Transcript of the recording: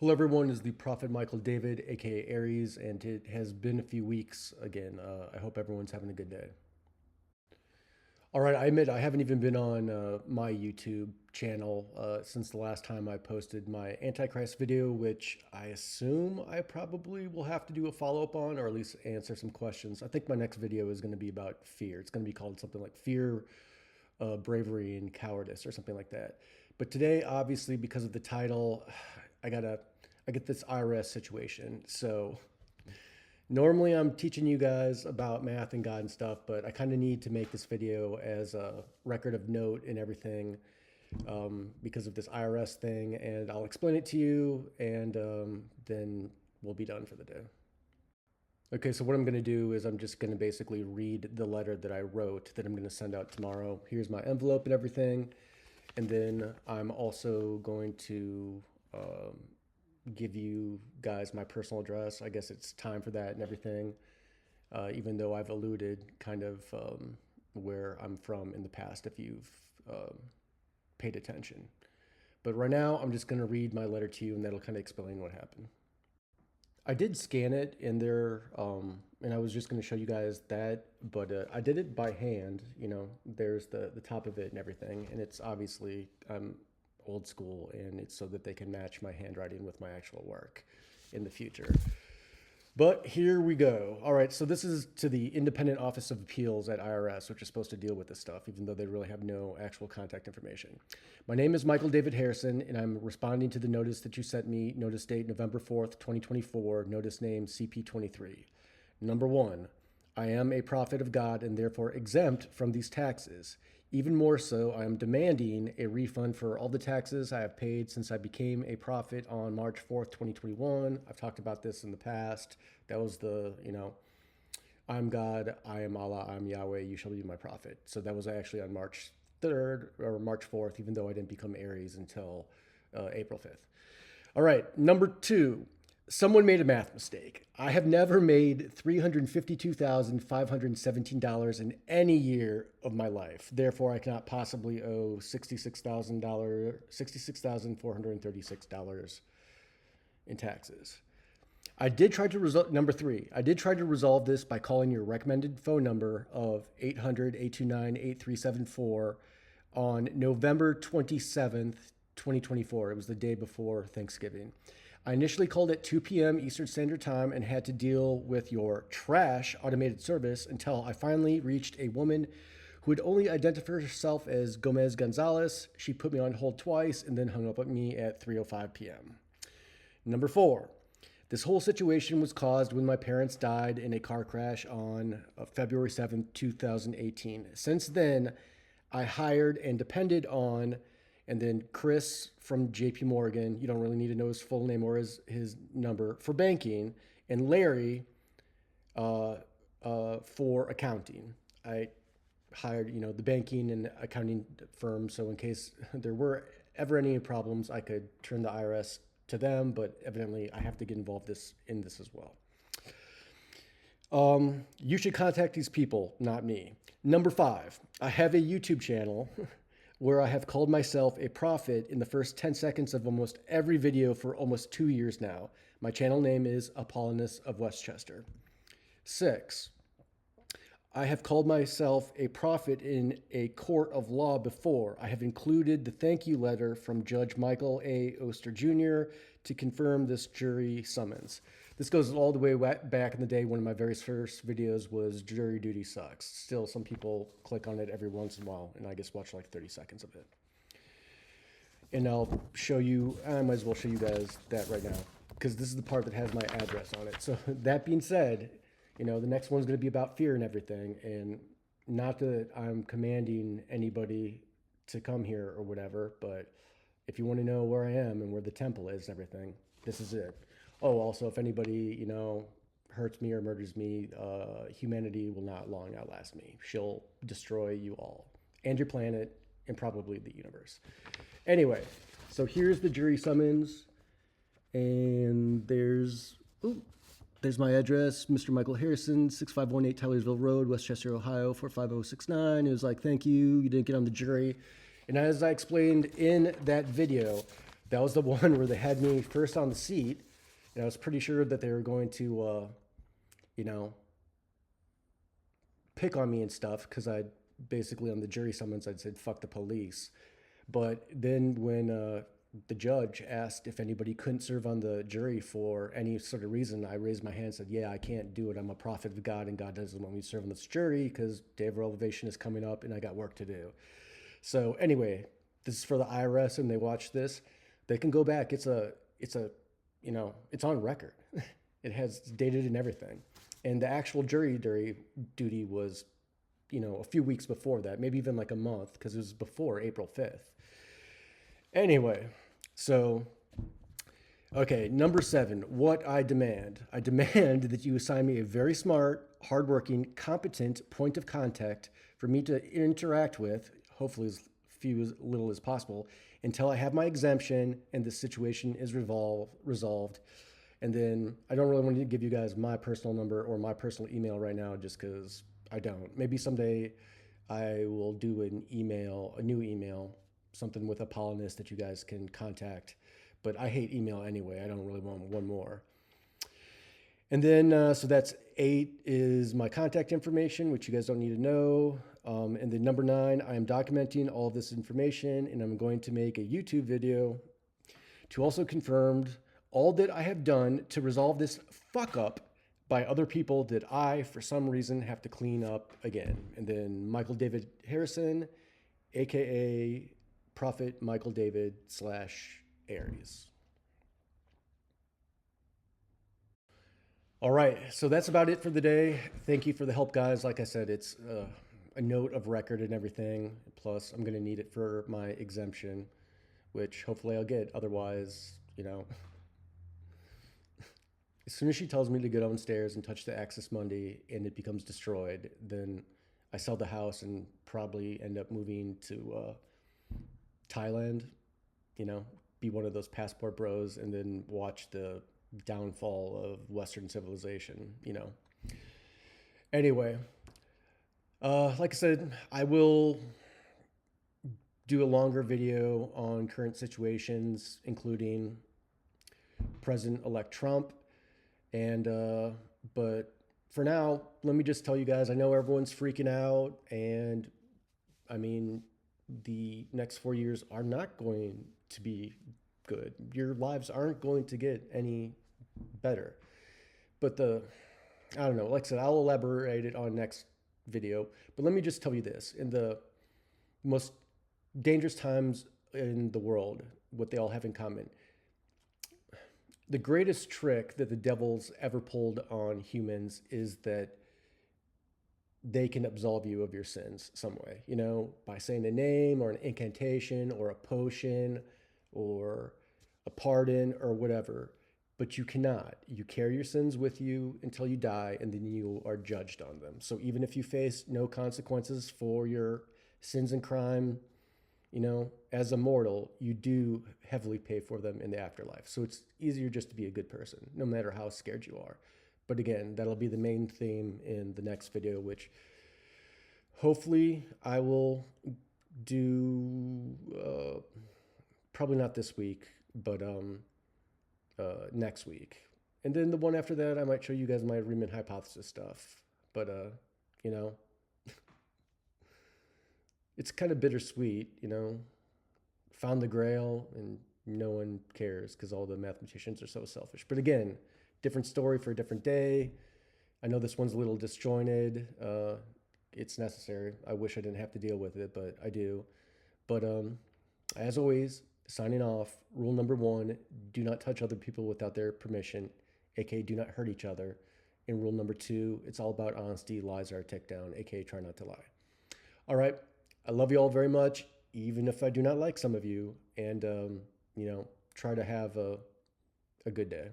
Hello, everyone. Is the Prophet Michael David, aka Aries, and it has been a few weeks again. I hope everyone's having a good day. All right, I admit I haven't even been on my YouTube channel since the last time I posted my Antichrist video, which I assume I probably will have to do a follow up on, or at least answer some questions. I think my next video is going to be about fear. It's going to be called something like Fear, Bravery, and Cowardice, or something like that. But today, obviously, because of the title, I get this IRS situation. So normally I'm teaching you guys about math and God and stuff, but I kind of need to make this video as a record of note and everything because of this IRS thing. And I'll explain it to you, and then we'll be done for the day. Okay, so what I'm going to do is I'm just going to basically read the letter that I wrote that I'm going to send out tomorrow. Here's my envelope and everything. And then I'm also going to give you guys my personal address. I guess it's time for that and everything, even though I've alluded kind of where I'm from in the past if you've paid attention. But right now, I'm just going to read my letter to you, and that'll kind of explain what happened. I did scan it in there, and I was just going to show you guys that, but I did it by hand. You know, there's the top of it and everything, and it's obviously old school, and it's so that they can match my handwriting with my actual work in the future. But here we go. All right, so this is to the Independent Office of Appeals at IRS, which is supposed to deal with this stuff, even though they really have no actual contact information. My name is Michael David Harrison, and I'm responding to the notice that you sent me, notice date November 4th, 2024, notice name CP23. Number one, I am a prophet of God and therefore exempt from these taxes. Even more so, I am demanding a refund for all the taxes I have paid since I became a prophet on March 4th, 2021. I've talked about this in the past. That was I'm God, I am Allah, I am Yahweh, you shall be my prophet. So that was actually on March 3rd or March 4th, even though I didn't become Aries until April 5th. All right, number two. Someone made a math mistake. I have never made $352,517 in any year of my life. Therefore, I cannot possibly owe $66,436 in taxes. I did try to resolve, number three, I did try to resolve this by calling your recommended phone number of 800-829-8374 on November 27th, 2024. It was the day before Thanksgiving. I initially called at 2 p.m. Eastern Standard Time and had to deal with your trash automated service until I finally reached a woman who had only identified herself as Gomez Gonzalez. She put me on hold twice and then hung up on me at 3:05 p.m. Number four, this whole situation was caused when my parents died in a car crash on February 7th, 2018. Since then, I hired and depended on, and then Chris from JP Morgan, you don't really need to know his full name or his number, for banking, and Larry for accounting. I hired, the banking and accounting firm, so in case there were ever any problems, I could turn the IRS to them, but evidently I have to get involved in this as well. You should contact these people, not me. Number five, I have a YouTube channel where I have called myself a prophet in the first 10 seconds of almost every video for almost 2 years now. My channel name is Apollonius of Westchester. 6, I have called myself a prophet in a court of law before. I have included the thank you letter from Judge Michael A. Oster Jr. to confirm this jury summons. This goes all the way back in the day. One of my very first videos was Jury Duty Sucks. Still, some people click on it every once in a while, and I just watch like 30 seconds of it. And I'll show you, I might as well show you guys that right now, because this is the part that has my address on it. So that being said, the next one's going to be about fear and everything. And not that I'm commanding anybody to come here or whatever, but if you want to know where I am and where the temple is and everything, this is it. Oh, also, if anybody, hurts me or murders me, humanity will not long outlast me. She'll destroy you all and your planet and probably the universe. Anyway, so here's the jury summons. And there's my address, Mr. Michael Harrison, 6518 Tylersville Road, Westchester, Ohio, 45069. It was like, thank you, you didn't get on the jury. And as I explained in that video, That was the one where they had me first on the seat, and I was pretty sure that they were going to, you know, pick on me and stuff because I basically on the jury summons I'd said fuck the police. But then when the judge asked if anybody couldn't serve on the jury for any sort of reason, I raised my hand and said, "Yeah, I can't do it. I'm a prophet of God, and God doesn't want me to serve on this jury because Day of Elevation is coming up, and I got work to do." So anyway, this is for the IRS, and they watch this. They can go back. It's a, it's on record. It has dated and everything. And the actual jury duty was, a few weeks before that, maybe even like a month, because it was before April 5th. Anyway, so, okay, number 7, what I demand. I demand that you assign me a very smart, hardworking, competent point of contact for me to interact with, hopefully as little as possible, until I have my exemption and the situation is resolved. And then I don't really want to give you guys my personal number or my personal email right now just because I don't. Maybe someday I will do a new email, something with a Polonist that you guys can contact. But I hate email anyway. I don't really want one more. And then, so that's 8 is my contact information, which you guys don't need to know. And then number 9, I am documenting all of this information, and I'm going to make a YouTube video to also confirm all that I have done to resolve this fuck up by other people that I, for some reason, have to clean up again. And then Michael David Harrison, aka Prophet Michael David / Aries. All right, so that's about it for the day. Thank you for the help, guys. Like I said, it's a note of record and everything. Plus, I'm going to need it for my exemption, which hopefully I'll get. Otherwise, as soon as she tells me to go downstairs and touch the Axis Mundi and it becomes destroyed, then I sell the house and probably end up moving to Thailand, be one of those passport bros and then watch the downfall of Western civilization. Anyway, like I said, I will do a longer video on current situations, including President-elect Trump. And, but for now, let me just tell you guys, I know everyone's freaking out. And I mean, the next 4 years are not going to be good. Your lives aren't going to get any better. But I don't know, like I said, I'll elaborate it on next video. But let me just tell you this. In the most dangerous times in the world, what they all have in common, the greatest trick that the devil's ever pulled on humans is that they can absolve you of your sins some way, by saying a name or an incantation or a potion or a pardon or whatever. But you cannot. You carry your sins with you until you die, and then you are judged on them. So even if you face no consequences for your sins and crime, as a mortal, you do heavily pay for them in the afterlife. So it's easier just to be a good person, no matter how scared you are. But again, that'll be the main theme in the next video, which hopefully I will do, probably not this week, but next week. And then the one after that, I might show you guys my Riemann hypothesis stuff. But, it's kind of bittersweet, found the grail and no one cares because all the mathematicians are so selfish. But again, different story for a different day. I know this one's a little disjointed. It's necessary. I wish I didn't have to deal with it, but I do. But as always, signing off, rule number 1, do not touch other people without their permission, aka do not hurt each other. And rule number 2, it's all about honesty, lies are a tick down, aka try not to lie. All right. I love you all very much, even if I do not like some of you, and, try to have a good day.